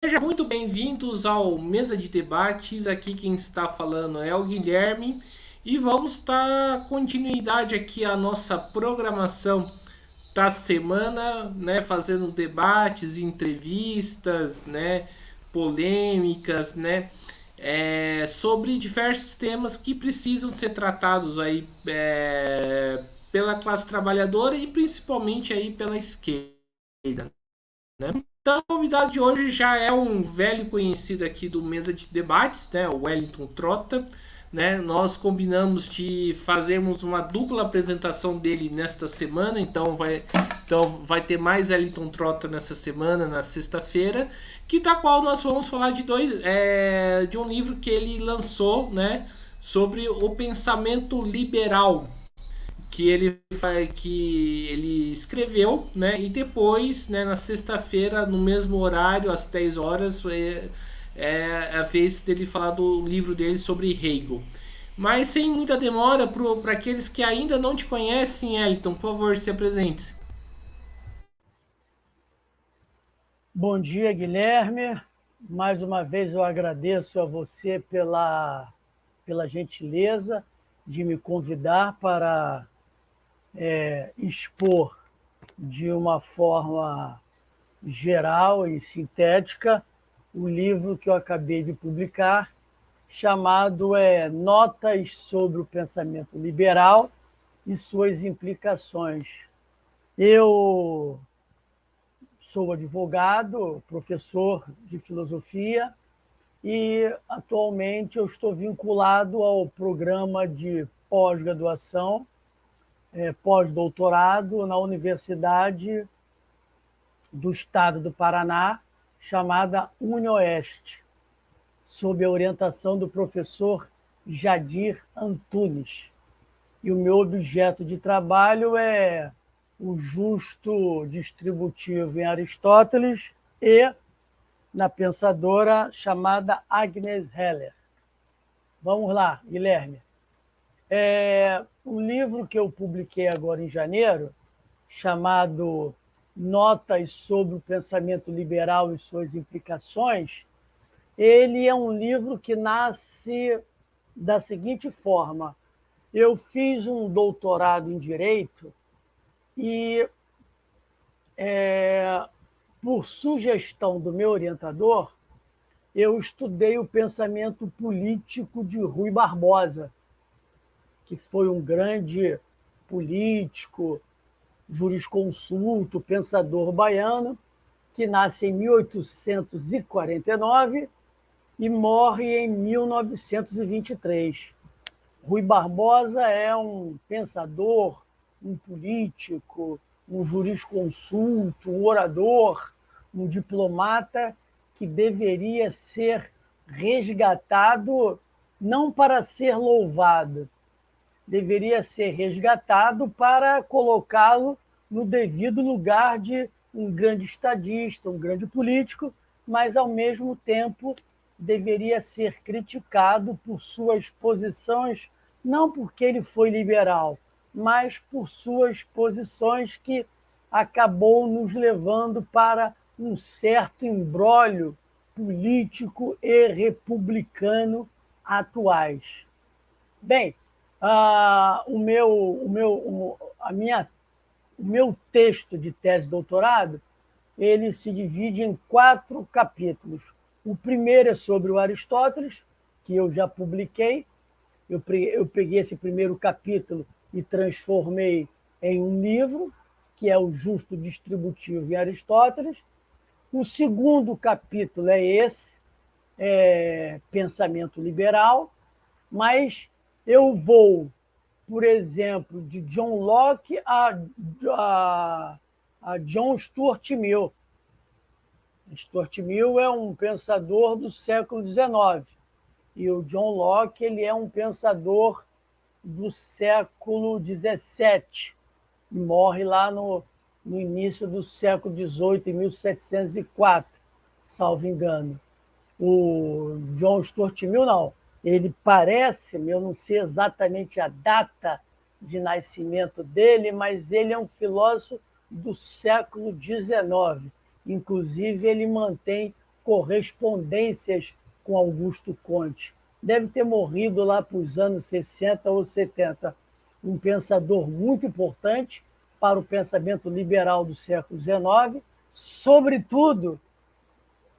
Sejam muito bem-vindos ao Mesa de Debates. Aqui quem está falando é o Guilherme e vamos dar continuidade aqui à nossa programação da semana, né, fazendo debates, entrevistas, né, polêmicas, né, sobre diversos temas que precisam ser tratados aí pela classe trabalhadora e principalmente aí pela esquerda, né? Então, o convidado de hoje já é um velho conhecido aqui do Mesa de Debates, né? O Wellington Trota. Né? Nós combinamos de fazermos uma dupla apresentação dele nesta semana, então vai ter mais Wellington Trota nessa semana, na sexta-feira, que da qual nós vamos falar de um livro que ele lançou, né? Sobre o pensamento liberal, que ele escreveu, né? E depois, né, na sexta-feira, no mesmo horário, às 10 horas, é a vez dele falar do livro dele sobre Hegel. Mas sem muita demora, para aqueles que ainda não te conhecem, Elton, por favor, se apresente. Bom dia, Guilherme. Mais uma vez eu agradeço a você pela gentileza de me convidar para expor de uma forma geral e sintética o livro que eu acabei de publicar, chamado Notas sobre o Pensamento Liberal e suas Implicações. Eu sou advogado, professor de filosofia e atualmente eu estou vinculado ao programa de pós-graduação, pós-doutorado na Universidade do Estado do Paraná, chamada UniOeste, sob a orientação do professor Jadir Antunes. E o meu objeto de trabalho é o justo distributivo em Aristóteles e na pensadora chamada Agnes Heller. Vamos lá, Guilherme. Um livro que eu publiquei agora em janeiro, chamado Notas sobre o Pensamento Liberal e suas Implicações, ele é um livro que nasce da seguinte forma. Eu fiz um doutorado em Direito e, por sugestão do meu orientador, eu estudei o pensamento político de Rui Barbosa, que foi um grande político, jurisconsulto, pensador baiano, que nasce em 1849 e morre em 1923. Rui Barbosa é um pensador, um político, um jurisconsulto, um orador, um diplomata que deveria ser resgatado não para ser louvado, deveria ser resgatado para colocá-lo no devido lugar de um grande estadista, um grande político, mas, ao mesmo tempo, deveria ser criticado por suas posições, não porque ele foi liberal, mas por suas posições que acabou nos levando para um certo imbróglio político e republicano atuais. Bem, o meu texto de tese de doutorado ele se divide em 4 capítulos. O primeiro é sobre o Aristóteles, que eu já publiquei. Eu peguei esse primeiro capítulo e transformei em um livro, que é o Justo Distributivo em Aristóteles. O segundo capítulo é esse, Pensamento Liberal, mas eu vou, por exemplo, de John Locke a John Stuart Mill. Stuart Mill é um pensador do século XIX e o John Locke ele é um pensador do século XVII e morre lá no início do século XVIII, em 1704, salvo engano. O John Stuart Mill, não. Ele parece, eu não sei exatamente a data de nascimento dele, mas ele é um filósofo do século XIX. Inclusive, ele mantém correspondências com Augusto Comte. Deve ter morrido lá para os anos 60 ou 70. Um pensador muito importante para o pensamento liberal do século XIX. Sobretudo,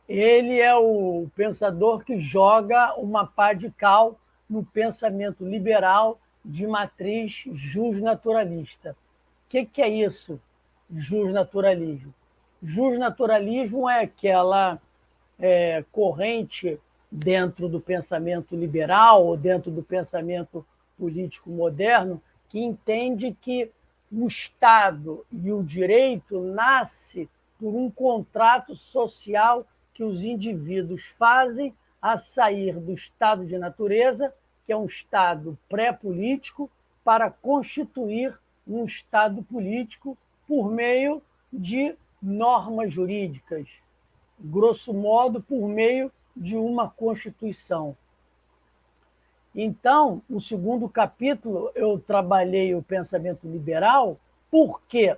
ele é o pensador que joga uma pá de cal no pensamento liberal de matriz justnaturalista. O que é isso, justnaturalismo? Justnaturalismo é aquela corrente dentro do pensamento liberal ou dentro do pensamento político moderno que entende que o Estado e o direito nasce por um contrato social que os indivíduos fazem a sair do estado de natureza, que é um estado pré-político, para constituir um estado político por meio de normas jurídicas, grosso modo, por meio de uma Constituição. Então, no segundo capítulo, eu trabalhei o pensamento liberal. Por quê?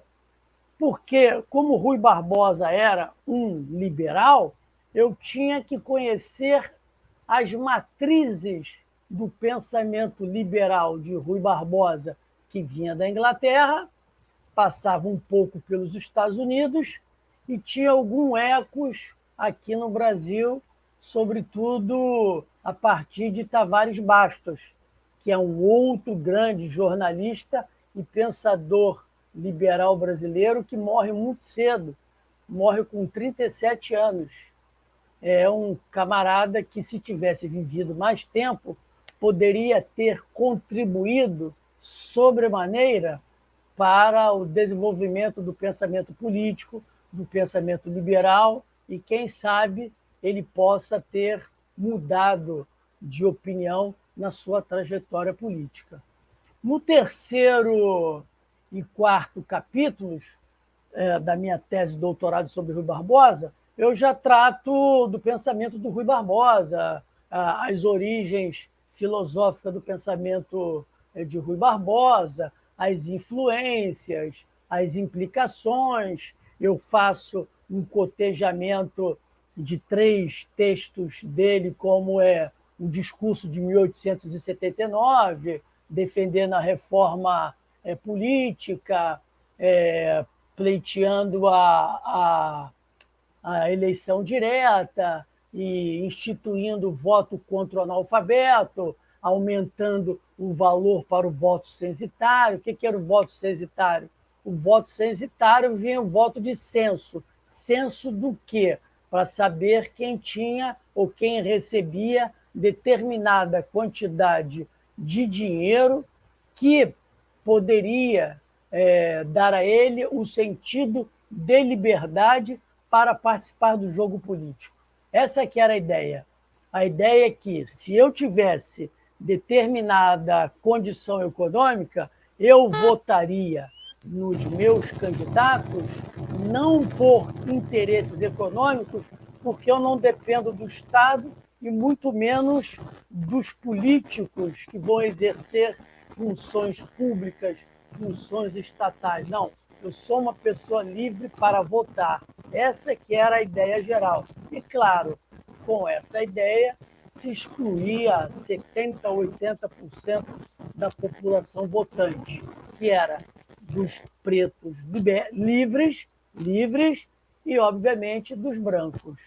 Porque, como Rui Barbosa era um liberal, eu tinha que conhecer as matrizes do pensamento liberal de Rui Barbosa, que vinha da Inglaterra, passava um pouco pelos Estados Unidos e tinha alguns ecos aqui no Brasil, sobretudo a partir de Tavares Bastos, que é um outro grande jornalista e pensador liberal brasileiro que morre muito cedo, morre com 37 anos. É um camarada que, se tivesse vivido mais tempo, poderia ter contribuído sobremaneira para o desenvolvimento do pensamento político, do pensamento liberal, e, quem sabe, ele possa ter mudado de opinião na sua trajetória política. No terceiro e quarto capítulos da minha tese de doutorado sobre Rui Barbosa, eu já trato do pensamento do Rui Barbosa, as origens filosóficas do pensamento de Rui Barbosa, as influências, as implicações. Eu faço um cotejamento de 3 textos dele, como é o discurso de 1879, defendendo a reforma política, pleiteando a eleição direta e instituindo o voto contra o analfabeto, aumentando o valor para o voto censitário. O que era o voto censitário? O voto censitário vinha o voto de censo. Censo do quê? Para saber quem tinha ou quem recebia determinada quantidade de dinheiro que poderia dar a ele o sentido de liberdade para participar do jogo político. Essa que era a ideia. A ideia é que, se eu tivesse determinada condição econômica, eu votaria nos meus candidatos não por interesses econômicos, porque eu não dependo do Estado e muito menos dos políticos que vão exercer funções públicas, funções estatais. Não, eu sou uma pessoa livre para votar. Essa que era a ideia geral. E, claro, com essa ideia se excluía 70%, 80% da população votante, que era dos pretos livres e, obviamente, dos brancos,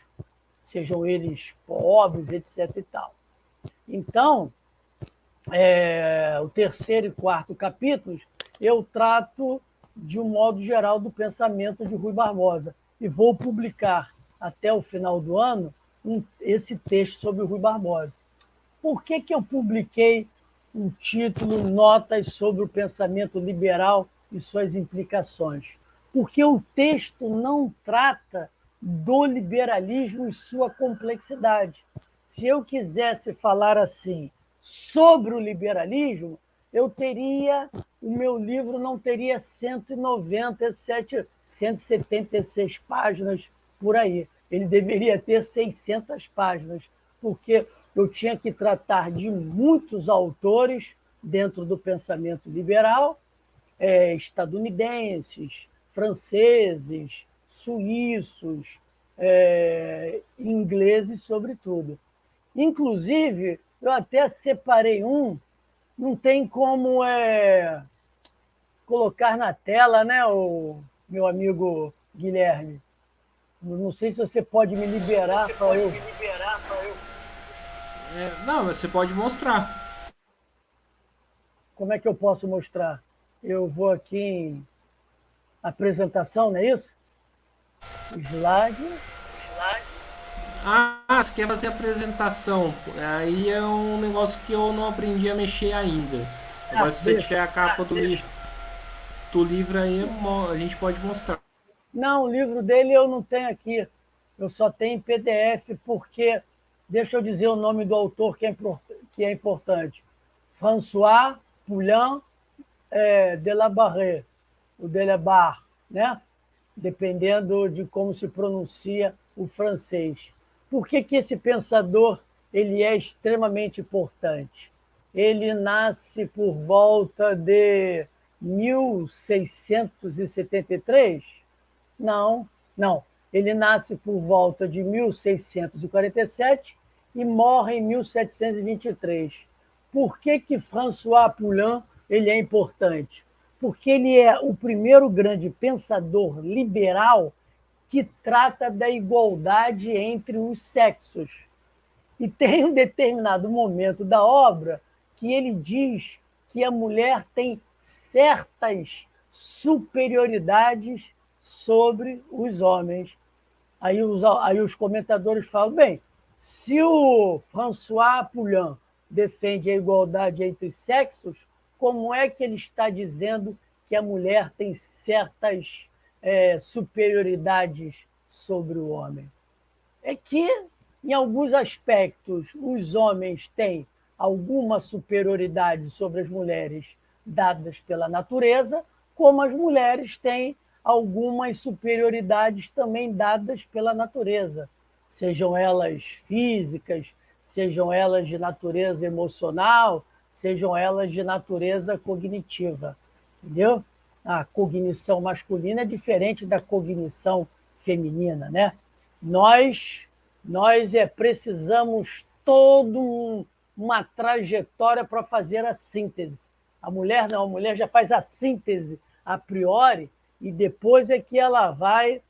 sejam eles pobres, etc. e tal. Então, o terceiro e quarto capítulos, eu trato, de um modo geral, do pensamento de Rui Barbosa. E vou publicar, até o final do ano, esse texto sobre o Rui Barbosa. Por que eu publiquei um título Notas sobre o pensamento liberal e suas implicações? Porque o texto não trata do liberalismo e sua complexidade. Se eu quisesse falar assim sobre o liberalismo, o meu livro não teria 197, 176 páginas por aí. Ele deveria ter 600 páginas, porque eu tinha que tratar de muitos autores dentro do pensamento liberal, estadunidenses, franceses, suíços, ingleses, sobretudo. Inclusive, eu até separei um, não tem como colocar na tela, né, o meu amigo Guilherme? Não sei se você pode me liberar para eu. Não, você pode mostrar. Como é que eu posso mostrar? Eu vou aqui em apresentação, não é isso? Slide. Ah, você quer fazer apresentação. Aí é um negócio que eu não aprendi a mexer ainda. Ah, Agora, se você deixa. tiver a capa do livro aí, a gente pode mostrar. Não, o livro dele eu não tenho aqui. Eu só tenho em PDF, porque, deixa eu dizer o nome do autor que é importante. François Poullain de la Barre, o Delabarre, né? Dependendo de como se pronuncia o francês. Por que esse pensador ele é extremamente importante? Ele nasce por volta de 1673? Não, não. Ele nasce por volta de 1647 e morre em 1723. Por que François Poullain ele é importante? Porque ele é o primeiro grande pensador liberal que trata da igualdade entre os sexos. E tem um determinado momento da obra que ele diz que a mulher tem certas superioridades sobre os homens. Aí os comentadores falam, bem, se o François Poullain defende a igualdade entre sexos, como é que ele está dizendo que a mulher tem certas superioridades sobre o homem? É que, em alguns aspectos, os homens têm alguma superioridade sobre as mulheres dadas pela natureza, como as mulheres têm algumas superioridades também dadas pela natureza, sejam elas físicas, sejam elas de natureza emocional, sejam elas de natureza cognitiva. Entendeu? A cognição masculina é diferente da cognição feminina, né? Nós precisamos uma trajetória para fazer a síntese. A mulher não, a mulher já faz a síntese a priori e depois é que ela vai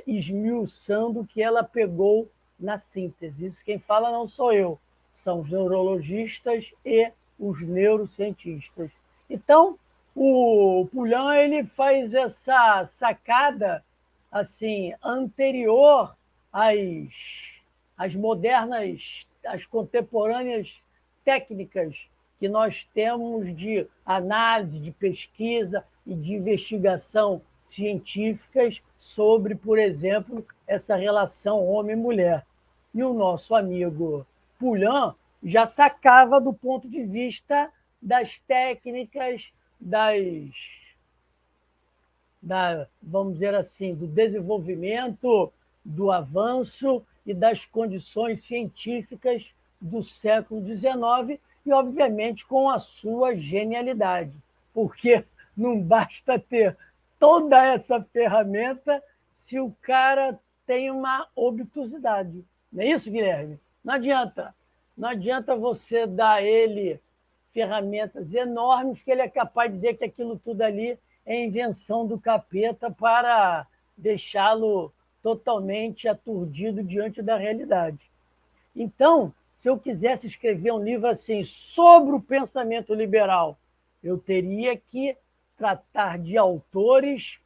esmiuçando o que ela pegou na síntese. Isso quem fala não sou eu, são os neurologistas e os neurocientistas. Então, o Poullain ele faz essa sacada assim anterior às modernas, às contemporâneas técnicas que nós temos de análise, de pesquisa e de investigação científicas sobre, por exemplo, essa relação homem-mulher. E o nosso amigo Poullain já sacava do ponto de vista das técnicas, vamos dizer assim, do desenvolvimento, do avanço e das condições científicas do século XIX e, obviamente, com a sua genialidade, porque não basta ter toda essa ferramenta se o cara tem uma obtusidade. Não é isso, Guilherme? Não adianta. Não adianta você dar a ele ferramentas enormes que ele é capaz de dizer que aquilo tudo ali é invenção do capeta para deixá-lo totalmente aturdido diante da realidade. Então, se eu quisesse escrever um livro assim sobre o pensamento liberal, eu teria que tratar de autores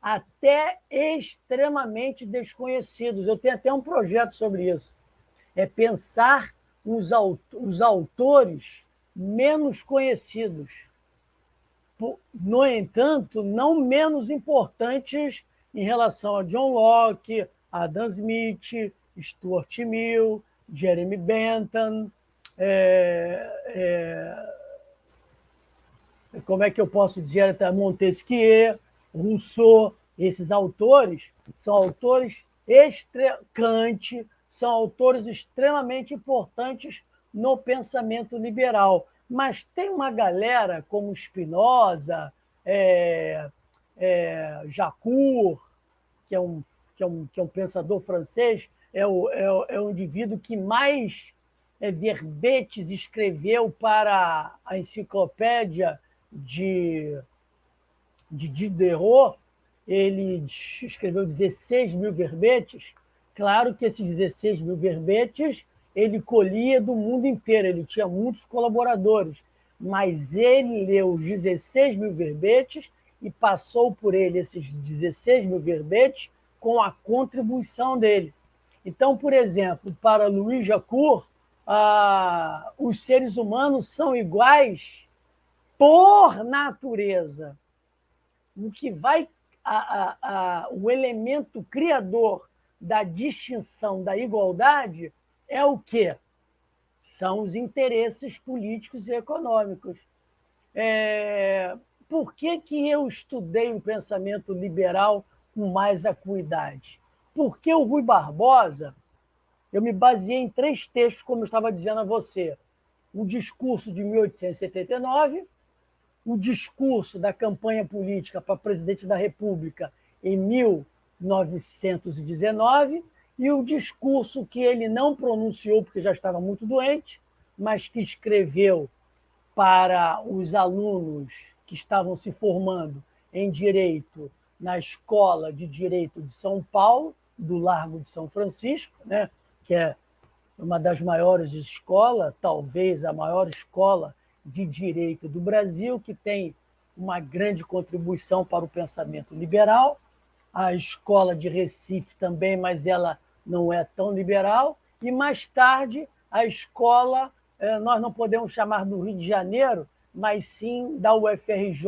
até extremamente desconhecidos. Eu tenho até um projeto sobre isso. É pensar os autores menos conhecidos. No entanto, não menos importantes em relação a John Locke, Adam Smith, Stuart Mill, Jeremy Bentham, como é que eu posso dizer, Montesquieu, Rousseau. Esses autores são autores Kant, são autores extremamente importantes no pensamento liberal. Mas tem uma galera como Spinoza, Jacour, que que é um pensador francês, é o indivíduo que mais verbetes escreveu para a enciclopédia de Diderot. Ele escreveu 16 mil verbetes. Claro que esses 16 mil verbetes ele colhia do mundo inteiro, ele tinha muitos colaboradores, mas ele leu os 16 mil verbetes e passou por ele esses 16 mil verbetes com a contribuição dele. Então, por exemplo, para Louis Jacquot, os seres humanos são iguais por natureza. O que vai o elemento criador da distinção, da igualdade, é o quê? São os interesses políticos e econômicos. Por que eu estudei o pensamento liberal com mais acuidade? Porque o Rui Barbosa, eu me baseei em 3 textos, como eu estava dizendo a você. O discurso de 1879, o discurso da campanha política para presidente da República em 1919 e o discurso que ele não pronunciou porque já estava muito doente, mas que escreveu para os alunos que estavam se formando em Direito na Escola de Direito de São Paulo, do Largo de São Francisco, né, que é uma das maiores escolas, talvez a maior escola de direito do Brasil, que tem uma grande contribuição para o pensamento liberal. A escola de Recife também, mas ela não é tão liberal. E, mais tarde, a escola, nós não podemos chamar do Rio de Janeiro, mas sim da UFRJ,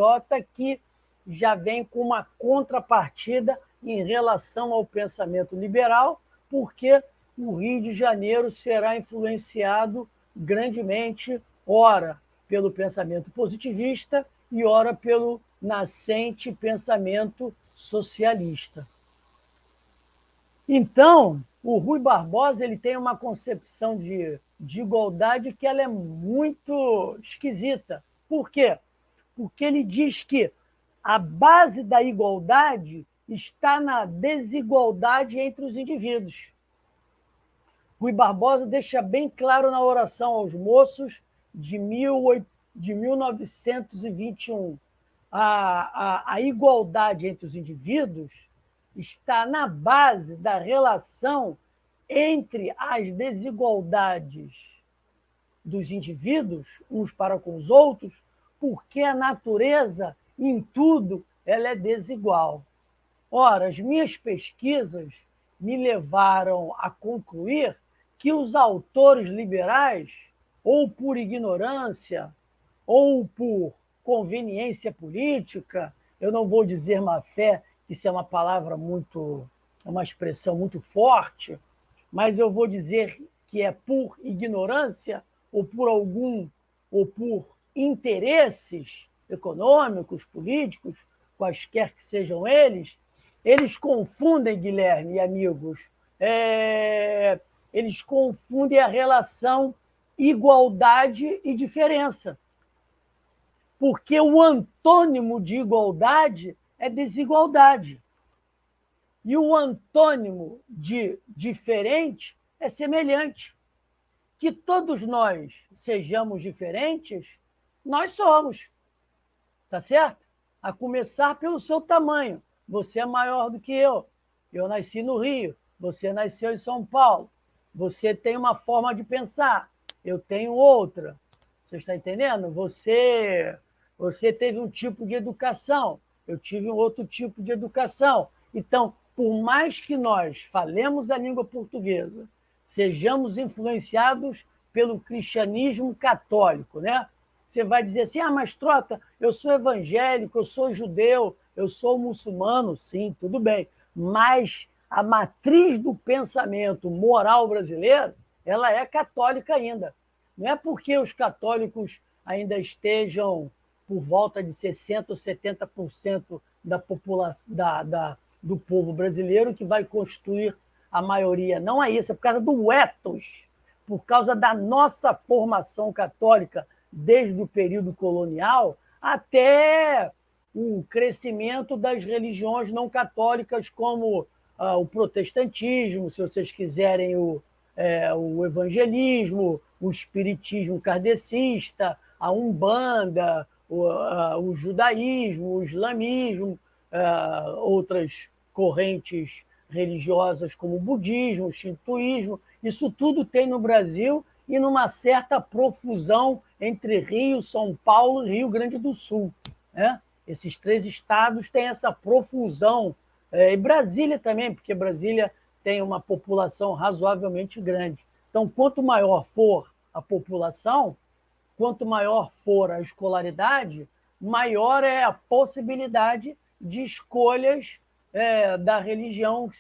que já vem com uma contrapartida em relação ao pensamento liberal, porque o Rio de Janeiro será influenciado grandemente, ora pelo pensamento positivista e ora pelo nascente pensamento socialista. Então, o Rui Barbosa ele tem uma concepção de igualdade que ela é muito esquisita. Por quê? Porque ele diz que a base da igualdade está na desigualdade entre os indivíduos. Rui Barbosa deixa bem claro na oração aos moços de 1921. A igualdade entre os indivíduos está na base da relação entre as desigualdades dos indivíduos, uns para com os outros, porque a natureza, em tudo, ela é desigual. Ora, as minhas pesquisas me levaram a concluir que os autores liberais, ou por ignorância, ou por conveniência política, eu não vou dizer má-fé, isso é uma palavra muito, é uma expressão muito forte, mas eu vou dizer que é por ignorância ou por interesses econômicos, políticos, quaisquer que sejam eles confundem, Guilherme e amigos, eles confundem a relação igualdade e diferença. Porque o antônimo de igualdade é desigualdade. E o antônimo de diferente é semelhante. Que todos nós sejamos diferentes, nós somos. Tá certo? A começar pelo seu tamanho. Você é maior do que eu. Eu nasci no Rio. Você nasceu em São Paulo. Você tem uma forma de pensar. Eu tenho outra. Você está entendendo? Você teve um tipo de educação. Eu tive um outro tipo de educação. Então, por mais que nós falemos a língua portuguesa, sejamos influenciados pelo cristianismo católico, né? Você vai dizer assim, mas Trota, eu sou evangélico, eu sou judeu, eu sou muçulmano, sim, tudo bem. Mas a matriz do pensamento moral brasileiro, ela é católica ainda. Não é porque os católicos ainda estejam por volta de 60% ou 70% da população, do povo brasileiro que vai constituir a maioria. Não é isso, é por causa do ethos, por causa da nossa formação católica desde o período colonial até o crescimento das religiões não católicas como o protestantismo, se vocês quiserem, o evangelismo, o espiritismo kardecista, a umbanda, o judaísmo, o islamismo, outras correntes religiosas como o budismo, o shintoísmo. Isso tudo tem no Brasil e numa certa profusão entre Rio, São Paulo e Rio Grande do Sul, né? Esses 3 estados têm essa profusão, e Brasília também, porque Brasília tem uma população razoavelmente grande. Então, quanto maior for a população, quanto maior for a escolaridade, maior é a possibilidade de escolhas da religião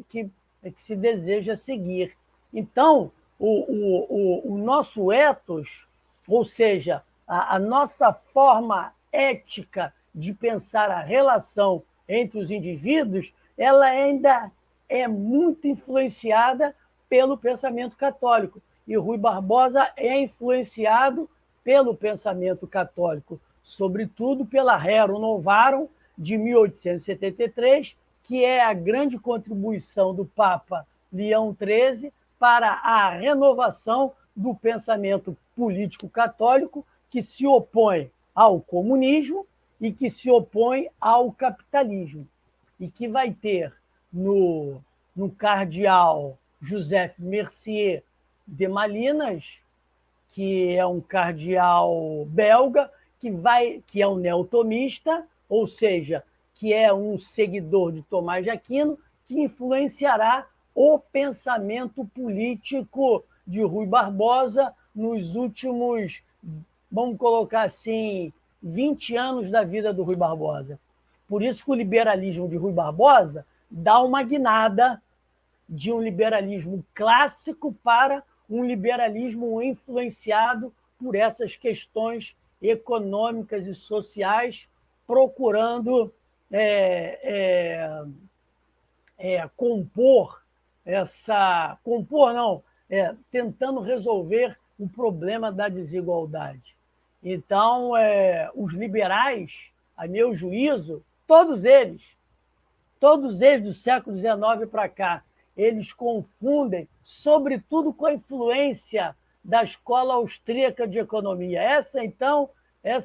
que se deseja seguir. Então, o nosso ethos, ou seja, a nossa forma ética de pensar a relação entre os indivíduos, ela ainda é muito influenciada pelo pensamento católico. E Rui Barbosa é influenciado pelo pensamento católico, sobretudo pela Rerum Novarum de 1873, que é a grande contribuição do Papa Leão XIII para a renovação do pensamento político católico, que se opõe ao comunismo e que se opõe ao capitalismo, e que vai ter no cardeal Joseph Mercier de Malinas, que é um cardeal belga, que é um neotomista, ou seja, que é um seguidor de Tomás de Aquino, que influenciará o pensamento político de Rui Barbosa nos últimos, vamos colocar assim, 20 anos da vida do Rui Barbosa. Por isso que o liberalismo de Rui Barbosa dá uma guinada de um liberalismo clássico para um liberalismo influenciado por essas questões econômicas e sociais, procurando tentando resolver o problema da desigualdade. Então, os liberais, a meu juízo, todos eles do século XIX para cá, eles confundem, sobretudo com a influência da escola austríaca de economia. Essa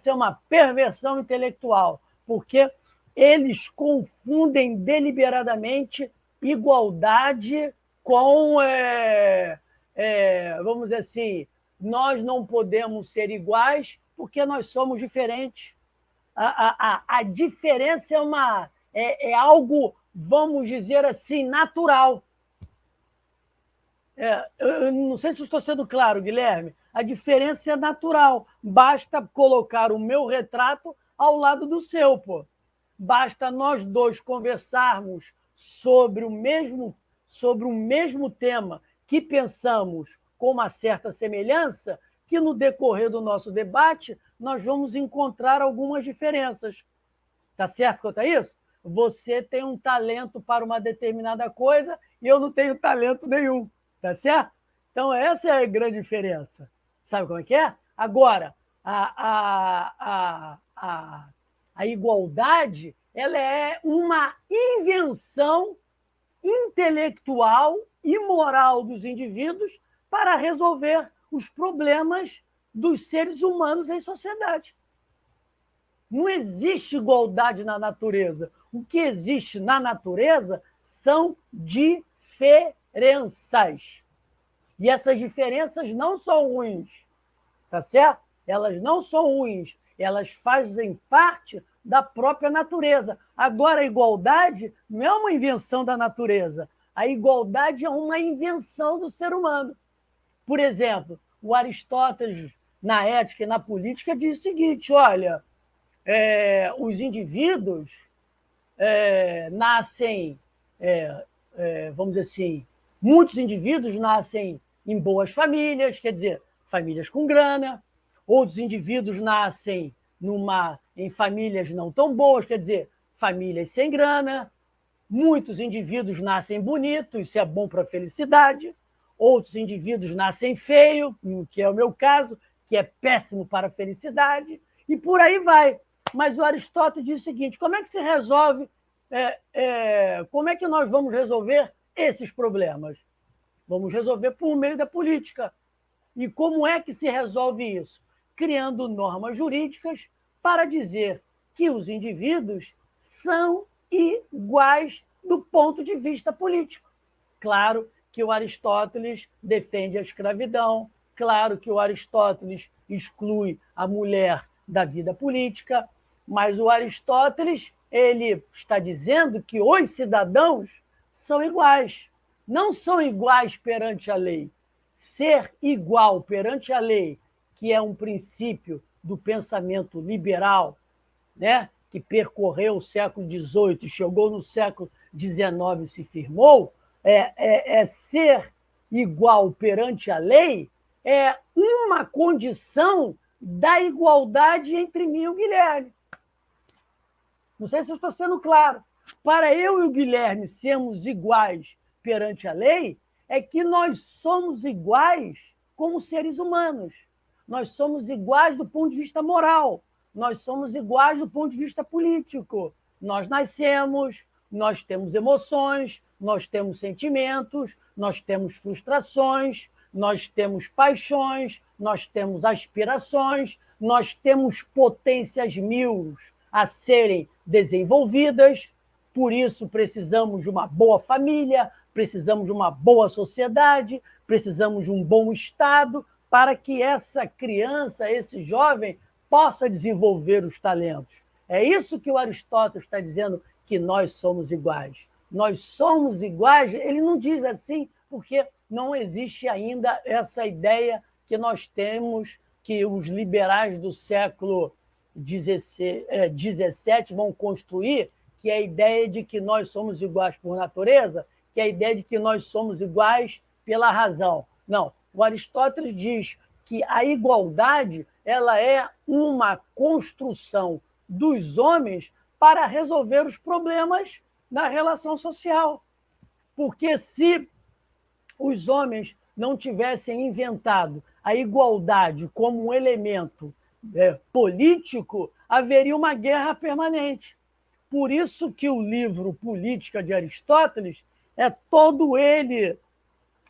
é uma perversão intelectual, porque eles confundem deliberadamente igualdade com, vamos dizer assim, nós não podemos ser iguais porque nós somos diferentes. A diferença é algo, vamos dizer assim, natural. Eu não sei se estou sendo claro, Guilherme. A diferença é natural. Basta colocar o meu retrato ao lado do seu, pô. Basta nós dois conversarmos sobre o mesmo tema que pensamos com uma certa semelhança, que no decorrer do nosso debate nós vamos encontrar algumas diferenças. Tá certo quanto a isso? Você tem um talento para uma determinada coisa e eu não tenho talento nenhum. Tá certo? Então, essa é a grande diferença. Sabe como é que é? Agora, a igualdade, ela é uma invenção intelectual e moral dos indivíduos para resolver os problemas dos seres humanos em sociedade. Não existe igualdade na natureza. O que existe na natureza são diferenças. E essas diferenças não são ruins, tá certo? Elas não são ruins, elas fazem parte da própria natureza. Agora, a igualdade não é uma invenção da natureza, a igualdade é uma invenção do ser humano. Por exemplo, o Aristóteles, na Ética e na Política, diz o seguinte: olha, os indivíduos nascem, vamos dizer assim, muitos indivíduos nascem em boas famílias, quer dizer, famílias com grana, outros indivíduos nascem em famílias não tão boas, quer dizer, famílias sem grana, muitos indivíduos nascem bonitos, isso é bom para a felicidade, outros indivíduos nascem feios, que é o meu caso, que é péssimo para a felicidade, e por aí vai. Mas o Aristóteles diz o seguinte: como é que se resolve como é que nós vamos resolver esses problemas? Vamos resolver por meio da política. E como é que se resolve isso? Criando normas jurídicas para dizer que os indivíduos são iguais do ponto de vista político. Claro que o Aristóteles defende a escravidão, claro que o Aristóteles exclui a mulher da vida política, mas o Aristóteles ele está dizendo que os cidadãos são iguais. Não são iguais perante a lei. Ser igual perante a lei, que é um princípio do pensamento liberal, né, que percorreu o século XVIII e chegou no século XIX e se firmou, ser igual perante a lei é uma condição da igualdade entre mim e o Guilherme. Não sei se eu estou sendo claro. Para eu e o Guilherme sermos iguais perante a lei, é que nós somos iguais como seres humanos. Nós somos iguais do ponto de vista moral. Nós somos iguais do ponto de vista político. Nós nascemos, nós temos emoções, nós temos sentimentos, nós temos frustrações, nós temos paixões, nós temos aspirações, nós temos potências mil a serem desenvolvidas. Por isso, precisamos de uma boa família, precisamos de uma boa sociedade, precisamos de um bom Estado para que essa criança, esse jovem, possa desenvolver os talentos. É isso que o Aristóteles está dizendo, que nós somos iguais. Nós somos iguais, ele não diz assim, porque não existe ainda essa ideia que nós temos, que os liberais do século XVII vão construir, que é a ideia de que nós somos iguais por natureza, que é a ideia de que nós somos iguais pela razão. Não, o Aristóteles diz que a igualdade ela é uma construção dos homens para resolver os problemas da relação social. Porque se os homens não tivessem inventado a igualdade como um elemento político, haveria uma guerra permanente. Por isso que o livro Política de Aristóteles é todo ele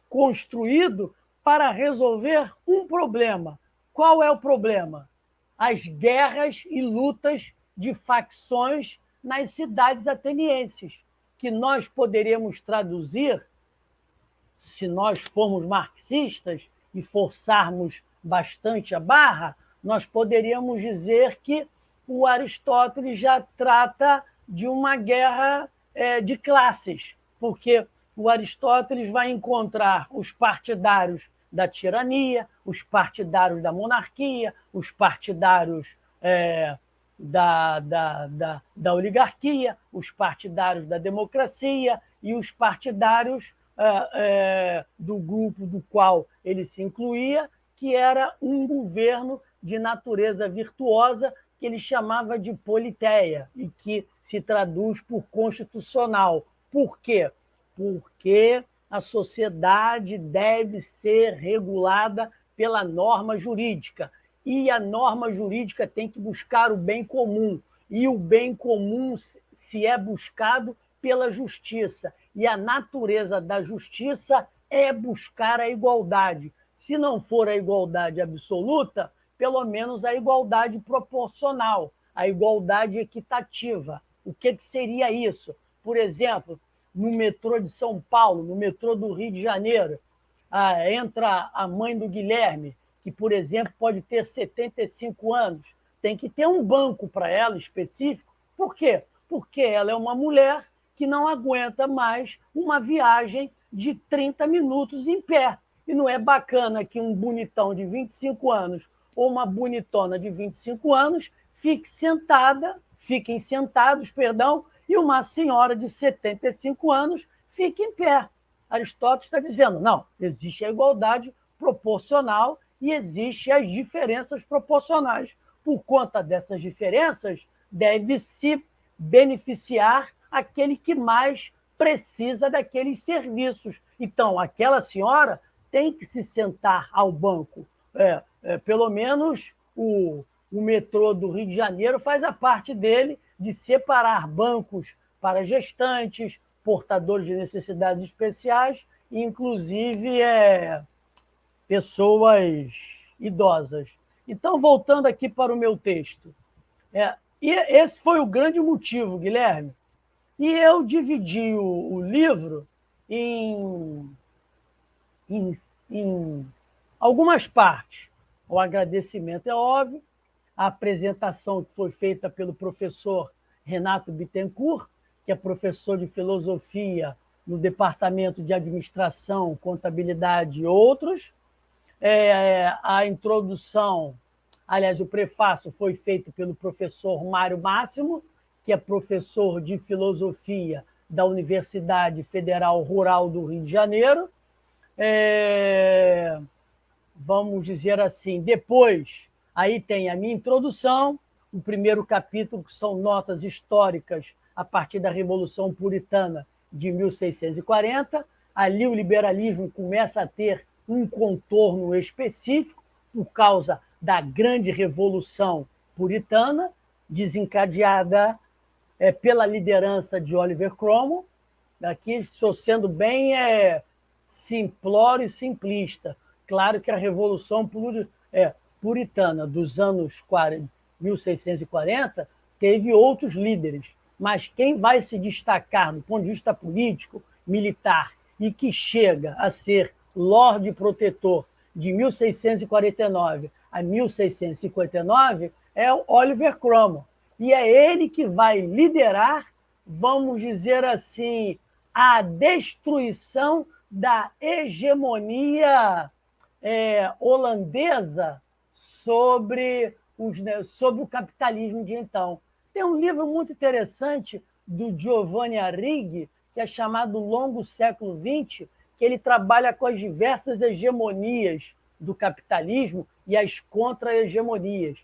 construído para resolver um problema. Qual é o problema? As guerras e lutas de facções nas cidades atenienses, que nós poderíamos traduzir, se nós formos marxistas e forçarmos bastante a barra, nós poderíamos dizer que o Aristóteles já trata de uma guerra de classes, porque o Aristóteles vai encontrar os partidários da tirania, os partidários da monarquia, os partidários da oligarquia, os partidários da democracia e os partidários do grupo do qual ele se incluía, que era um governo de natureza virtuosa, que ele chamava de politeia, e que se traduz por constitucional. Por quê? Porque a sociedade deve ser regulada pela norma jurídica, e a norma jurídica tem que buscar o bem comum, e o bem comum se é buscado pela justiça, e a natureza da justiça é buscar a igualdade. Se não for a igualdade absoluta, pelo menos a igualdade proporcional, a igualdade equitativa. O que seria isso? Por exemplo, no metrô de São Paulo, no metrô do Rio de Janeiro, entra a mãe do Guilherme, que, por exemplo, pode ter 75 anos, tem que ter um banco para ela específico. Por quê? Porque ela é uma mulher que não aguenta mais uma viagem de 30 minutos em pé. E não é bacana que um bonitão de 25 anos ou uma bonitona de 25 anos fiquem sentados, e uma senhora de 75 anos fique em pé. Aristóteles está dizendo, não, existe a igualdade proporcional e existem as diferenças proporcionais. Por conta dessas diferenças, deve-se beneficiar aquele que mais precisa daqueles serviços. Então, aquela senhora tem que se sentar ao banco. Pelo menos o metrô do Rio de Janeiro faz a parte dele de separar bancos para gestantes, portadores de necessidades especiais, inclusive pessoas idosas. Então, voltando aqui para o meu texto, e esse foi o grande motivo, Guilherme. E eu dividi o livro em algumas partes. O agradecimento é óbvio, a apresentação que foi feita pelo professor Renato Bittencourt, que é professor de filosofia no Departamento de Administração, Contabilidade e outros. A introdução, aliás, o prefácio foi feito pelo professor Mário Máximo, que é professor de filosofia da Universidade Federal Rural do Rio de Janeiro. Vamos dizer assim, depois, aí tem a minha introdução, o primeiro capítulo, que são notas históricas a partir da Revolução Puritana de 1640. Ali o liberalismo começa a ter um contorno específico por causa da grande Revolução Puritana, desencadeada pela liderança de Oliver Cromwell. Aqui estou sendo bem simplório e simplista. Claro que a Revolução Puritana dos anos 1640 teve outros líderes, mas quem vai se destacar do ponto de vista político, militar, e que chega a ser Lorde Protetor de 1649 a 1659 é o Oliver Cromwell. E é ele que vai liderar, vamos dizer assim, a destruição da hegemonia holandesa sobre o capitalismo de então. Tem um livro muito interessante do Giovanni Arrighi, que é chamado Longo Século XX, que ele trabalha com as diversas hegemonias do capitalismo e as contra-hegemonias.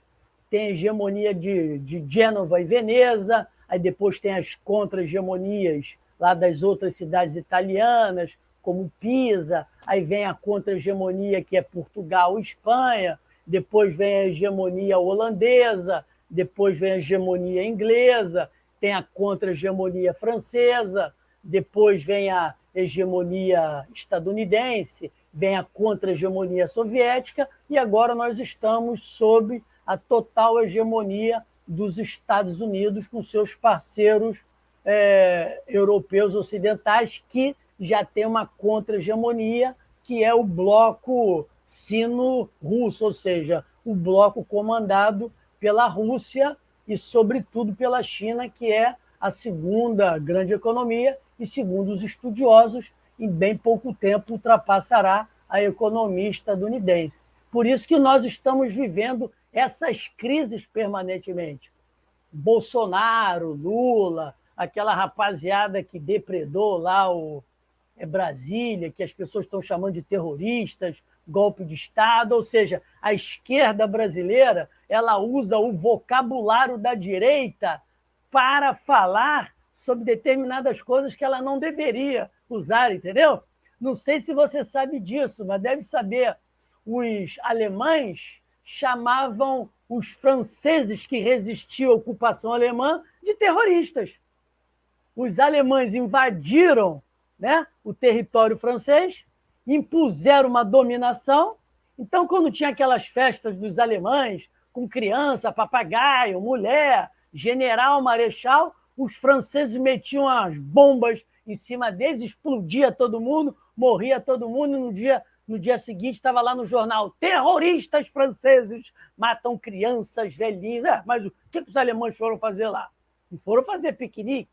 Tem a hegemonia de Gênova e Veneza, aí depois tem as contra-hegemonias lá das outras cidades italianas, como Pisa, aí vem a contra-hegemonia, que é Portugal e Espanha, depois vem a hegemonia holandesa, depois vem a hegemonia inglesa, tem a contra-hegemonia francesa, depois vem a hegemonia estadunidense, vem a contra-hegemonia soviética, e agora nós estamos sob a total hegemonia dos Estados Unidos com seus parceiros europeus ocidentais, que já tem uma contra-hegemonia, que é o bloco sino-russo, ou seja, o bloco comandado pela Rússia e, sobretudo, pela China, que é a segunda grande economia e, segundo os estudiosos, em bem pouco tempo ultrapassará a economia estadunidense. Por isso que nós estamos vivendo essas crises permanentemente. Bolsonaro, Lula, aquela rapaziada que depredou lá Brasília, que as pessoas estão chamando de terroristas, golpe de Estado, ou seja, a esquerda brasileira ela usa o vocabulário da direita para falar sobre determinadas coisas que ela não deveria usar, entendeu? Não sei se você sabe disso, mas deve saber. Os alemães chamavam os franceses que resistiam à ocupação alemã de terroristas. Os alemães invadiram, né, o território francês, impuseram uma dominação. Então, quando tinha aquelas festas dos alemães, com criança, papagaio, mulher, general, marechal, os franceses metiam as bombas em cima deles, explodia todo mundo, morria todo mundo, e no dia seguinte estava lá no jornal: terroristas franceses matam crianças, velhinhos. Mas o que os alemães foram fazer lá? Não foram fazer piquenique,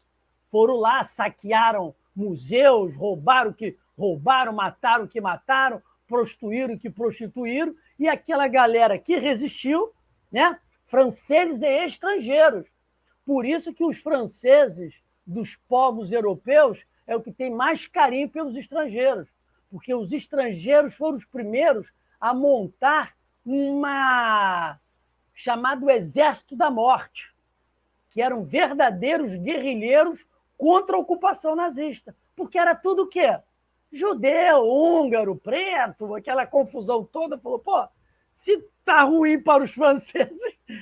foram lá, saquearam museus, roubaram o que roubaram, mataram o que mataram, prostituíram o que prostituíram, e aquela galera que resistiu, né, franceses e estrangeiros. Por isso que os franceses dos povos europeus é o que tem mais carinho pelos estrangeiros, porque os estrangeiros foram os primeiros a montar chamado Exército da Morte, que eram verdadeiros guerrilheiros contra a ocupação nazista, porque era tudo o quê? Judeu, húngaro, preto, aquela confusão toda. Falou, pô, se tá ruim para os franceses,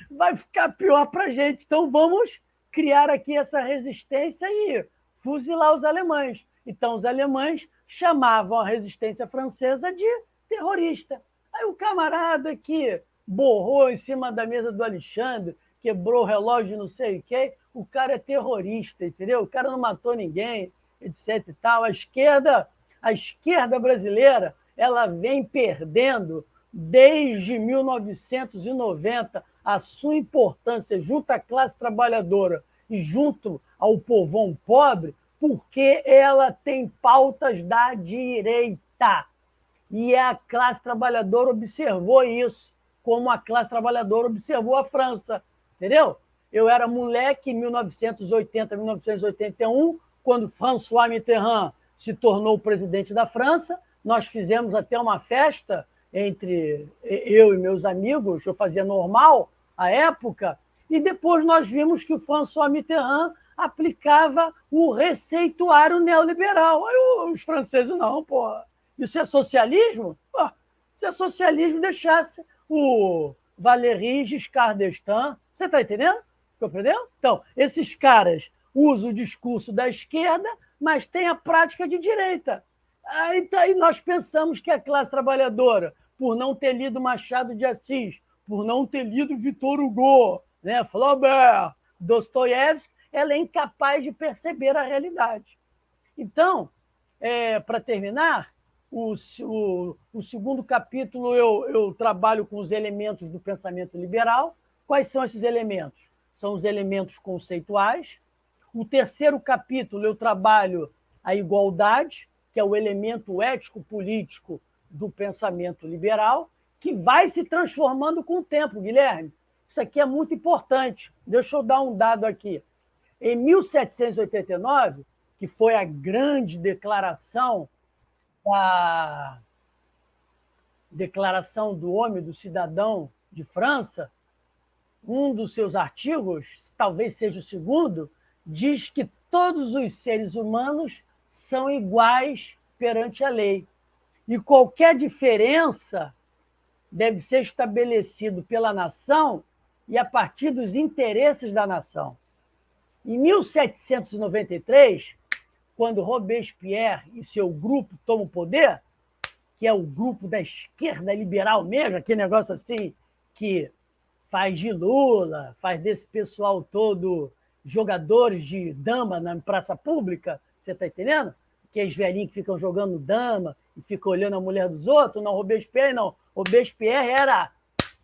vai ficar pior para a gente, então vamos criar aqui essa resistência e fuzilar os alemães. Então, os alemães chamavam a resistência francesa de terrorista. Aí o camarada que borrou em cima da mesa do Alexandre, quebrou o relógio não sei o quê, o cara é terrorista, entendeu? O cara não matou ninguém, etc e tal. A esquerda brasileira, ela vem perdendo desde 1990 a sua importância junto à classe trabalhadora e junto ao povão pobre, porque ela tem pautas da direita. E a classe trabalhadora observou isso, como a classe trabalhadora observou a França, entendeu? Eu era moleque em 1980, 1981, quando François Mitterrand se tornou presidente da França. Nós fizemos até uma festa entre eu e meus amigos, eu fazia normal à época, e depois nós vimos que o François Mitterrand aplicava o receituário neoliberal. Aí os franceses, não, porra, isso é socialismo? Pô, se é socialismo, deixasse o Valéry Giscard d'Estaing. Você está entendendo? Compreendeu? Então, esses caras usam o discurso da esquerda, mas têm a prática de direita. Aí nós pensamos que a classe trabalhadora, por não ter lido Machado de Assis, por não ter lido Victor Hugo, né, Flaubert, Dostoiévski, ela é incapaz de perceber a realidade. Então, para terminar, o segundo capítulo eu trabalho com os elementos do pensamento liberal. Quais são esses elementos? São os elementos conceituais. O terceiro capítulo eu trabalho a igualdade, que é o elemento ético-político do pensamento liberal, que vai se transformando com o tempo, Guilherme. Isso aqui é muito importante. Deixa eu dar um dado aqui. Em 1789, que foi a grande declaração do homem, do cidadão de França, um dos seus artigos, talvez seja o segundo, diz que todos os seres humanos são iguais perante a lei. E qualquer diferença deve ser estabelecido pela nação e a partir dos interesses da nação. Em 1793, quando Robespierre e seu grupo tomam o poder, que é o grupo da esquerda liberal mesmo, aquele negócio assim que faz de Lula, faz desse pessoal todo jogadores de dama na praça pública, você está entendendo? Aqueles velhinhos que ficam jogando dama e ficam olhando a mulher dos outros. Não, Robespierre não. Robespierre era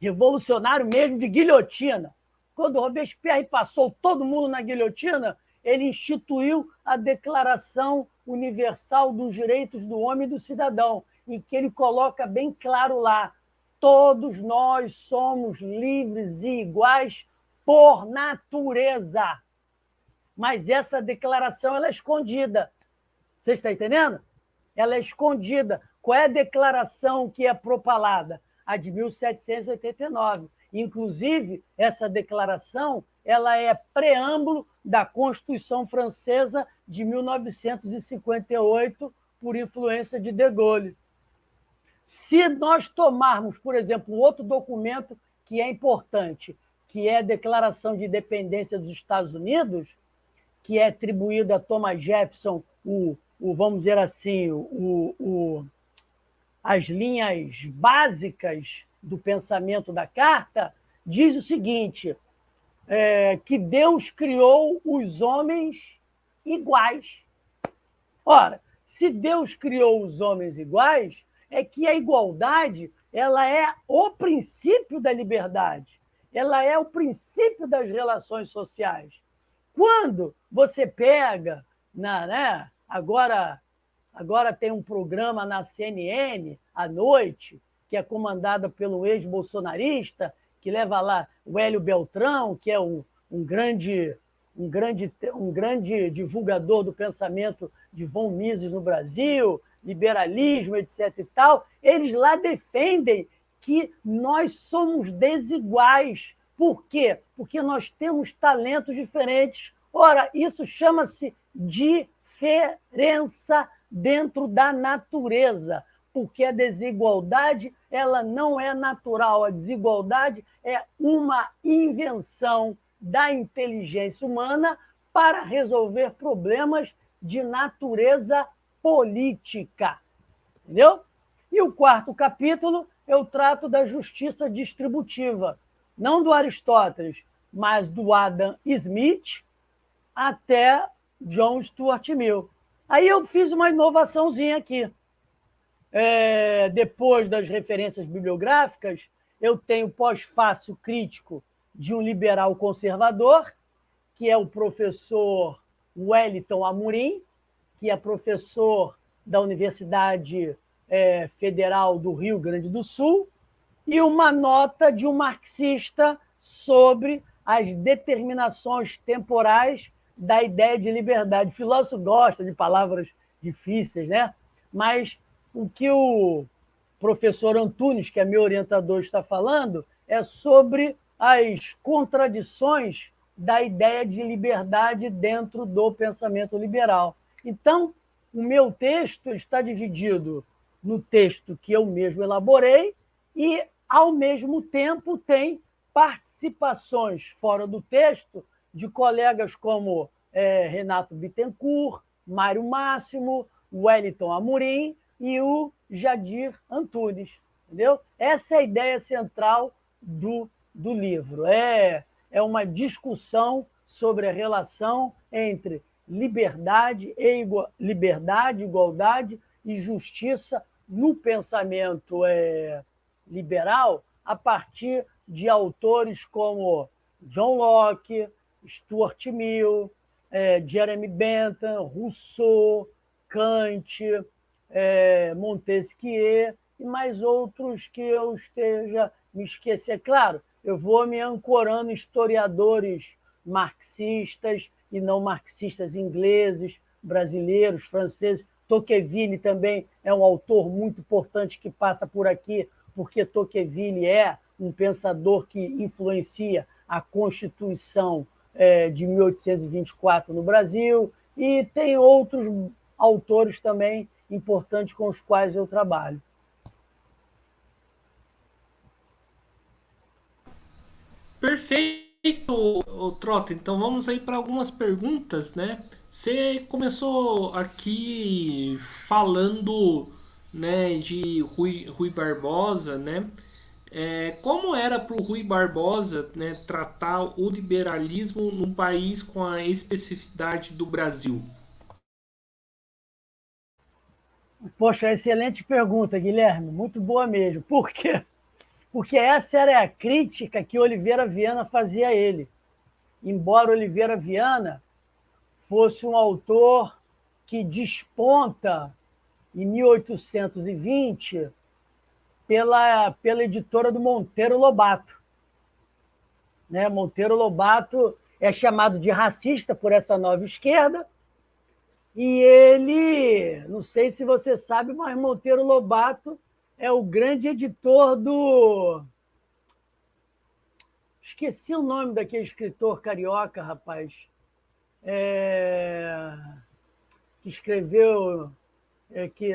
revolucionário mesmo de guilhotina. Quando Robespierre passou todo mundo na guilhotina, ele instituiu a Declaração Universal dos Direitos do Homem e do Cidadão, em que ele coloca bem claro lá: todos nós somos livres e iguais por natureza. Mas essa declaração ela é escondida. Você está entendendo? Ela é escondida. Qual é a declaração que é propalada? A de 1789. Inclusive, essa declaração ela é preâmbulo da Constituição Francesa de 1958, por influência de De Gaulle. Se nós tomarmos, por exemplo, um outro documento que é importante, que é a Declaração de Independência dos Estados Unidos, que é atribuído a Thomas Jefferson, vamos dizer assim, as linhas básicas do pensamento da Carta, diz o seguinte, que Deus criou os homens iguais. Ora, se Deus criou os homens iguais, é que a igualdade ela é o princípio da liberdade, ela é o princípio das relações sociais. Quando você pega, agora tem um programa na CNN à noite, que é comandado pelo ex-bolsonarista, que leva lá o Hélio Beltrão, que é um grande divulgador do pensamento de von Mises no Brasil, liberalismo, etc. e tal, eles lá defendem que nós somos desiguais. Por quê? Porque nós temos talentos diferentes. Ora, isso chama-se diferença dentro da natureza, porque a desigualdade ela não é natural, a desigualdade é uma invenção da inteligência humana para resolver problemas de natureza política. Entendeu? E o quarto capítulo eu trato da justiça distributiva, não do Aristóteles, mas do Adam Smith até John Stuart Mill. Aí eu fiz uma inovaçãozinha aqui. Depois das referências bibliográficas, eu tenho pós-fácio crítico de um liberal conservador, que é o professor Wellington Amorim, que é professor da Universidade Federal do Rio Grande do Sul, e uma nota de um marxista sobre as determinações temporais da ideia de liberdade. O filósofo gosta de palavras difíceis, né? Mas o que o professor Antunes, que é meu orientador, está falando é sobre as contradições da ideia de liberdade dentro do pensamento liberal. Então, o meu texto está dividido no texto que eu mesmo elaborei e, ao mesmo tempo, tem participações fora do texto de colegas como Renato Bittencourt, Mário Máximo, Wellington Amorim e o Jadir Antunes. Entendeu? Essa é a ideia central do livro. É uma discussão sobre a relação entre liberdade, igualdade e justiça no pensamento liberal, a partir de autores como John Locke, Stuart Mill, Jeremy Bentham, Rousseau, Kant, Montesquieu e mais outros que eu esteja me esquecendo. Claro, eu vou me ancorando em historiadores marxistas e não marxistas ingleses, brasileiros, franceses. Tocqueville também é um autor muito importante que passa por aqui, porque Tocqueville é um pensador que influencia a Constituição de 1824 no Brasil, e tem outros autores também importantes com os quais eu trabalho. Perfeito, Trota. Então vamos aí para algumas perguntas, né? Você começou aqui falando, né, de Rui Barbosa, né? Como era para o Rui Barbosa, né, tratar o liberalismo num país com a especificidade do Brasil? Poxa, excelente pergunta, Guilherme. Muito boa mesmo. Por quê? Porque essa era a crítica que Oliveira Viana fazia a ele. Embora Oliveira Viana fosse um autor que desponta em 1820 pela editora do Monteiro Lobato. Né? Monteiro Lobato é chamado de racista por essa nova esquerda, e ele, não sei se você sabe, mas Monteiro Lobato é o grande editor do... Esqueci o nome daquele escritor carioca, rapaz, que escreveu... que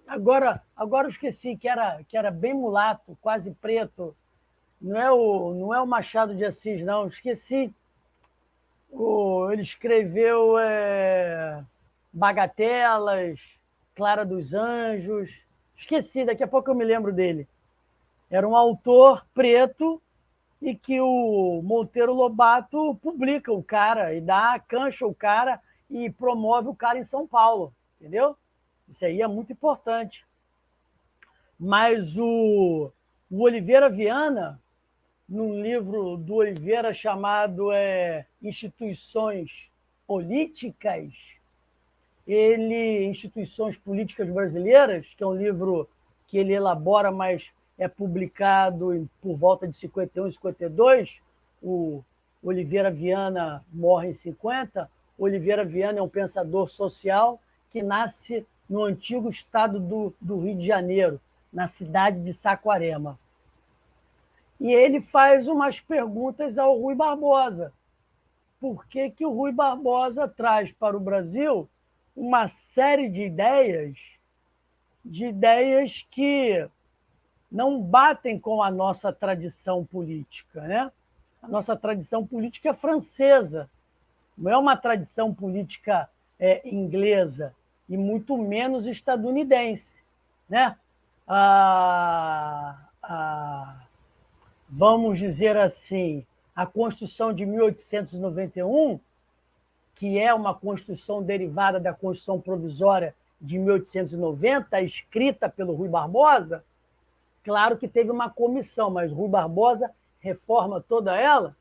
agora eu esqueci, que era bem mulato, quase preto. Não é o Machado de Assis, não, esqueci. Ele escreveu Bagatelas, Clara dos Anjos, esqueci, daqui a pouco eu me lembro dele. Era um autor preto e que o Monteiro Lobato publica o cara e cancha o cara e promove o cara em São Paulo, entendeu? Isso aí é muito importante. Mas o Oliveira Viana, num livro do Oliveira chamado Instituições Políticas, Instituições Políticas Brasileiras, que é um livro que ele elabora, mas é publicado por volta de 51 e 52, o Oliveira Viana morre em 50. Oliveira Viana é um pensador social que nasce no antigo estado do Rio de Janeiro, na cidade de Saquarema. E ele faz umas perguntas ao Rui Barbosa. Por que o Rui Barbosa traz para o Brasil uma série de ideias que não batem com a nossa tradição política, né? A nossa tradição política é francesa, não é uma tradição política inglesa e muito menos estadunidense, né? Vamos dizer assim, a Constituição de 1891, que é uma Constituição derivada da Constituição Provisória de 1890, escrita pelo Rui Barbosa, claro que teve uma comissão, mas Rui Barbosa reforma toda ela.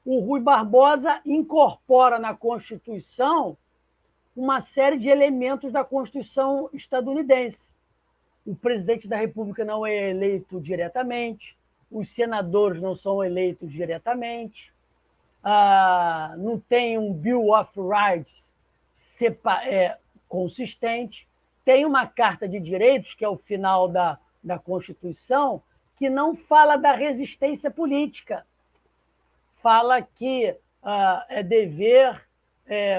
O Rui Barbosa incorpora na Constituição uma série de elementos da Constituição estadunidense. O presidente da República não é eleito diretamente, os senadores não são eleitos diretamente, não tem um Bill of Rights consistente, tem uma Carta de Direitos, que é o final da Constituição, que não fala da resistência política, fala que é dever,